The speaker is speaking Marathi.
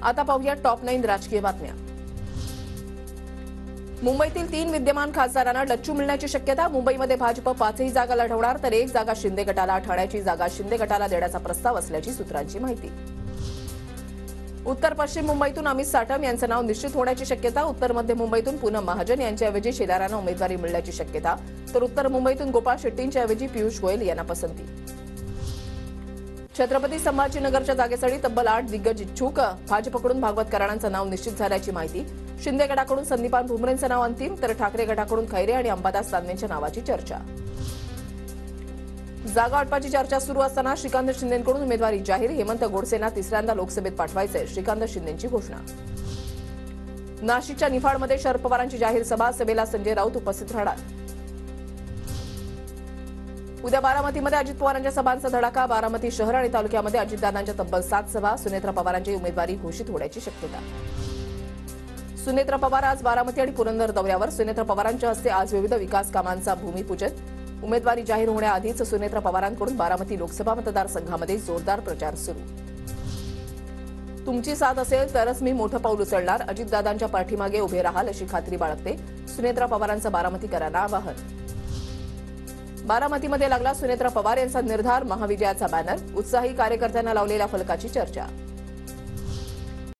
आता पाहूया टॉप 9 राजकीय बातम्या। मुंबईतील 3 विद्यमान खासदारांना डच्चू मिळण्याची शक्यता। मुंबईमध्ये भाजप 5ही जागा लढवणार तर 1 जागा शिंदे गटाला, ठाण्याची जागा शिंदे गटाला देण्याचा प्रस्ताव असल्याची सूत्रांची माहिती। उत्तर पश्चिम मुंबईतून अमित साटम यांचं नाव निश्चित होण्याची शक्यता। उत्तर मध्य मुंबईतून पूनम महाजन यांच्याऐवजी शेलारांना उमेदवारी मिळण्याची शक्यता, तर उत्तर मुंबईतून गोपाळ शेट्टींच्याऐवजी पियुष गोयल यांना पसंती। छत्रपती संभाजीनगरच्या जागेसाठी तब्बल 8 दिग्गज इच्छुक। भाजपकडून भागवत कराडांचं नाव निश्चित झाल्याची माहिती। शिंदे गटाकडून संदीपान भुमरेंचं नाव अंतिम, तर ठाकरे गटाकडून खैरे आणि अंबादास दानवेंच्या नावाची चर्चा। जागा वाटपाची चर्चा सुरू असताना श्रीकांत शिंदेंकडून उमेदवारी जाहीर। हेमंत गोडसेंना तिसऱ्यांदा लोकसभेत पाठवायचे, श्रीकांत शिंदेंची घोषणा। नाशिकच्या निफाडमध्ये शरद पवारांची जाहीर सभा, सभेला संजय राऊत उपस्थित राहणार। उद्या बारामतीमध्ये अजित पवारांच्या सभांचा धडाका। बारामती शहर आणि तालुक्यामध्ये अजितदादांच्या तब्बल 7 सभा। सुनेत्रा पवारांची उमेदवारी घोषित होण्याची शक्यता। सुनेत्रा पवार आज बारामती आणि पुरंदर दौऱ्यावर। सुनेत्रा पवारांच्या हस्ते आज विविध विकास कामांचा भूमिपूजन। उमेदवारी जाहीर होण्याआधीच सुनेत्रा पवारांकडून बारामती लोकसभा मतदारसंघामध्ये जोरदार प्रचार सुरू। तुमची साथ असेल तरच मी मोठं पाऊल उचलणार, अजितदादांच्या पाठीमागे उभे राहाल अशी खात्री बाळगते, सुनेत्रा पवारांचं बारामतीकरांना आवाहन। बारामतीमध्ये लागला सुनेत्रा पवार यांचा निर्धार, महाविजयाचा बॅनर। उत्साही कार्यकर्त्यांना लावलेल्या फलकाची चर्चा।